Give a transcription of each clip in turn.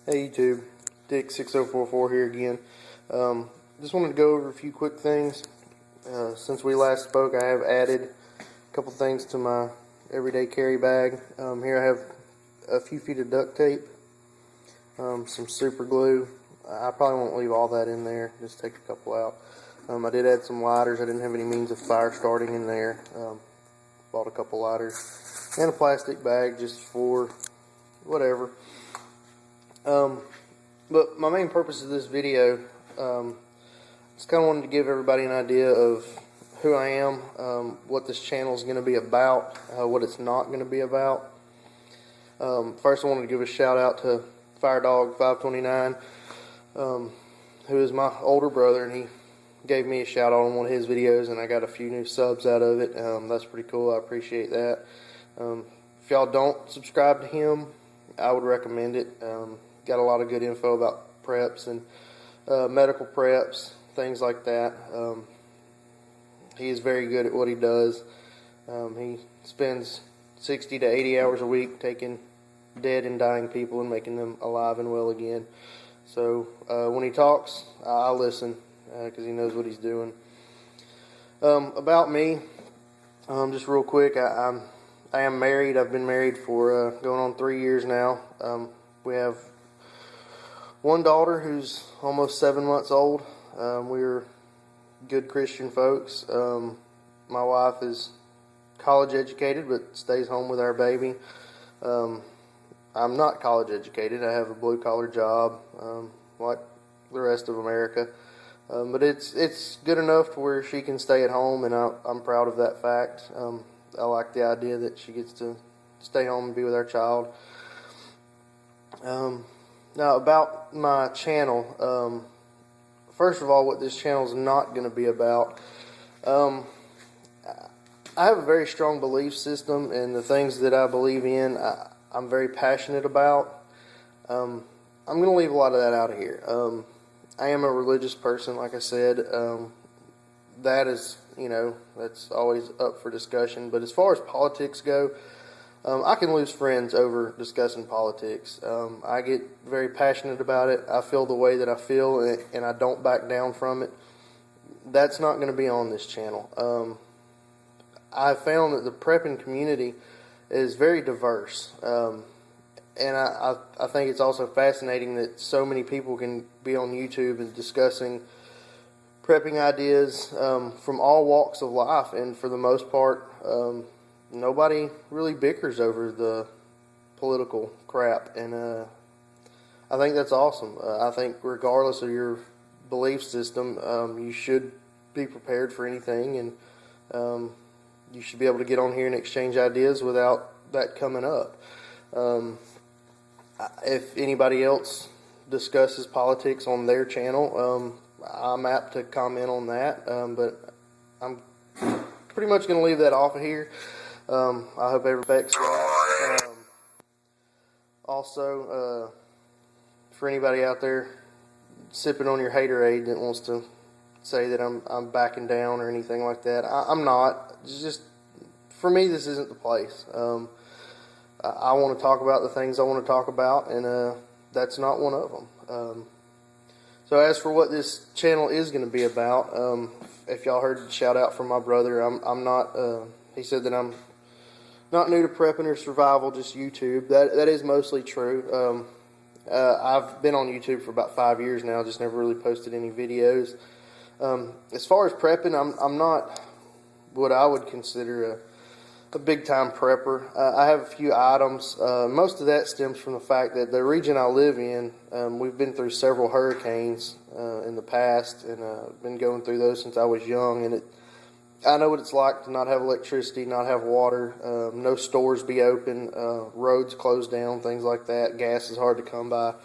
Hey YouTube, Dick6044 here again. Just wanted to go over a few quick things. Since we last spoke, I have added a couple things to my everyday carry bag. Here I have a few feet of duct tape, some super glue. I probably won't leave all that in there, just take a couple out. I did add some lighters. I didn't have any means of fire starting in there. Bought a couple lighters and a plastic bag just for whatever. But my main purpose of this video, just kind of wanted to give everybody an idea of who I am, what this channel is going to be about, what it's not going to be about. First I wanted to give a shout out to FireDog529, who is my older brother, and he gave me a shout out on one of his videos, and I got a few new subs out of it. That's pretty cool. I appreciate that. If y'all don't subscribe to him, I would recommend it. Got a lot of good info about preps and medical preps, things like that. He is very good at what he does. He spends 60 to 80 hours a week taking dead and dying people and making them alive and well again. So when he talks, I listen because he knows what he's doing. About me, just real quick, I am married. I've been married for going on 3 years now. We have one daughter who's almost 7 months old. We're good Christian folks. My wife is college educated but stays home with our baby. I'm not college educated. I have a blue collar job like the rest of America. But it's good enough to where she can stay at home, and I'm proud of that fact. I like the idea that she gets to stay home and be with our child. Now about my channel, first of all, what this channel is not going to be about. I have a very strong belief system, and the things that I believe in, I'm very passionate about. I'm going to leave a lot of that out of here. I am a religious person, like I said. That is, that's always up for discussion. But as far as politics go, I can lose friends over discussing politics. I get very passionate about it. I feel the way that I feel, and I don't back down from it. That's not going to be on this channel. I found that the prepping community is very diverse. And I think it's also fascinating that so many people can be on YouTube and discussing prepping ideas from all walks of life, and for the most part, nobody really bickers over the political crap, and I think that's awesome. I think regardless of your belief system, you should be prepared for anything, and you should be able to get on here and exchange ideas without that coming up. If anybody else discusses politics on their channel, I'm apt to comment on that, but I'm pretty much going to leave that off of here. I hope everybody respects that. Also, for anybody out there sipping on your haterade that wants to say that I'm backing down or anything like that, I'm not. It's just, for me, this isn't the place. I want to talk about the things I want to talk about, and that's not one of them. So as for what this channel is going to be about, if y'all heard the shout out from my brother, I'm not, he said that I'm not new to prepping or survival, just YouTube. That is mostly true. I've been on YouTube for about 5 years now, just never really posted any videos. As far as prepping, I'm not what I would consider a big-time prepper. I have a few items. Most of that stems from the fact that the region I live in, we've been through several hurricanes in the past, and been going through those since I was young, and I know what it's like to not have electricity, not have water, no stores be open, roads closed down, things like that. Gas is hard to come by.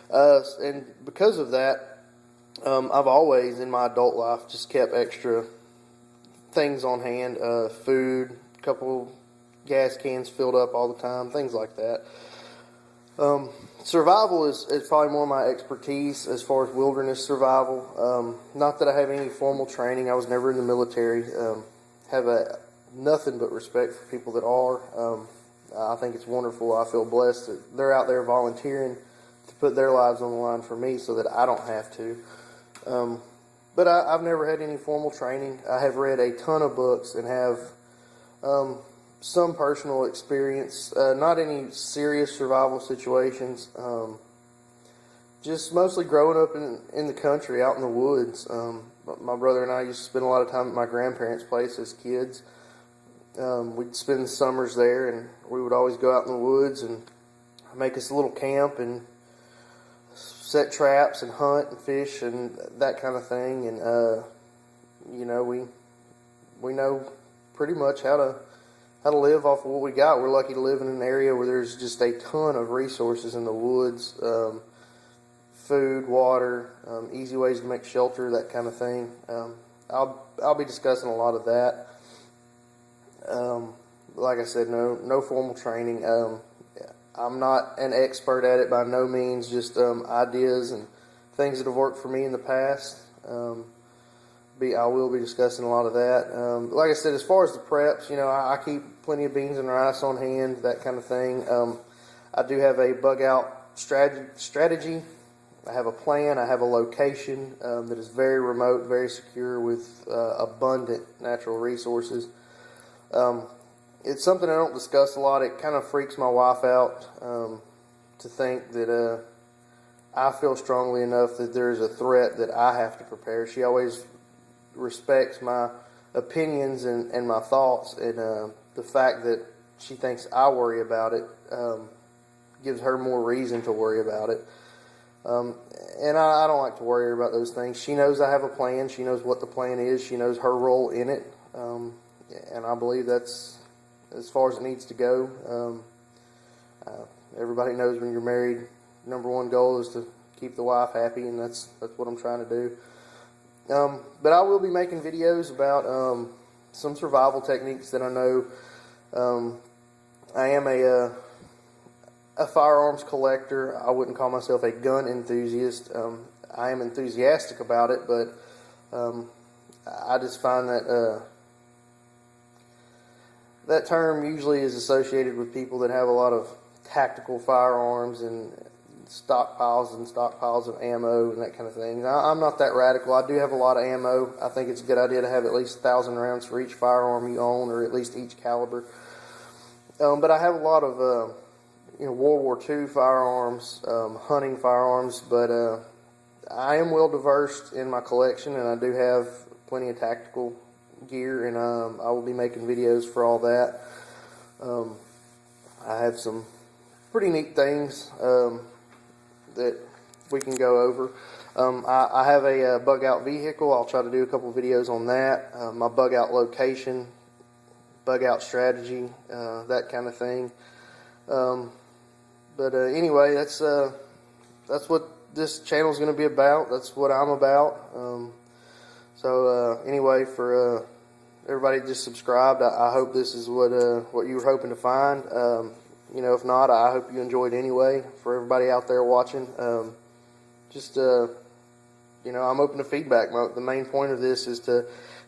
And because of that, I've always, in my adult life, just kept extra things on hand, food, couple gas cans filled up all the time, things like that. Survival is probably more my expertise as far as wilderness survival. Not that I have any formal training. I was never in the military. Have nothing but respect for people that are. I think it's wonderful. I feel blessed that they're out there volunteering to put their lives on the line for me so that I don't have to. But I've never had any formal training. I have read a ton of books and have some personal experience, not any serious survival situations, just mostly growing up in the country, out in the woods. My brother and I used to spend a lot of time at my grandparents' place as kids. We'd spend summers there, and we would always go out in the woods and make us a little camp and set traps and hunt and fish and that kind of thing. And you know, we know pretty much how to live off of what we got. We're lucky to live in an area where there's just a ton of resources in the woods, food, water, easy ways to make shelter, that kind of thing. I'll be discussing a lot of that. Like I said, no formal training. I'm not an expert at it by no means, just ideas and things that have worked for me in the past. I will be discussing a lot of that. Like I said, as far as the preps, you know, I keep plenty of beans and rice on hand, that kind of thing. I do have a bug out strategy. I have a plan. I have a location that is very remote, very secure, with abundant natural resources. It's something I don't discuss a lot. It kind of freaks my wife out to think that I feel strongly enough that there is a threat that I have to prepare. She always respects my opinions and my thoughts, and the fact that she thinks I worry about it gives her more reason to worry about it. And I don't like to worry about those things. She knows I have a plan. She knows what the plan is. She knows her role in it. And I believe that's as far as it needs to go. Everybody knows when you're married, number one goal is to keep the wife happy, and that's what I'm trying to do. But I will be making videos about some survival techniques that I know. I am a firearms collector. I wouldn't call myself a gun enthusiast. I am enthusiastic about it, but I just find that that term usually is associated with people that have a lot of tactical firearms and stockpiles of ammo and that kind of thing. I'm not that radical. I do have a lot of ammo. I think it's a good idea to have at least 1,000 rounds for each firearm you own, or at least each caliber. But I have a lot of World War II firearms, hunting firearms, but I am well diverse in my collection, and I do have plenty of tactical gear, and I will be making videos for all that. I have some pretty neat things that we can go over. I have a bug out vehicle. I'll try to do a couple videos on that. My bug out location, bug out strategy, that kind of thing. But anyway, that's what this channel is going to be about. That's what I'm about. So anyway, for everybody just subscribed, I hope this is what you were hoping to find. If not, I hope you enjoyed anyway. For everybody out there watching, I'm open to feedback. The main point of this is to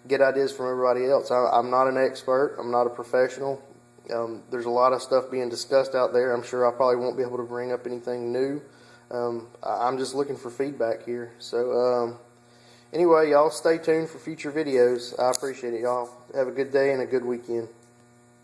get ideas from everybody else. I'm not an expert. I'm not a professional. There's a lot of stuff being discussed out there. I'm sure I probably won't be able to bring up anything new. I'm just looking for feedback here. So anyway, y'all stay tuned for future videos. I appreciate it, y'all. Have a good day and a good weekend.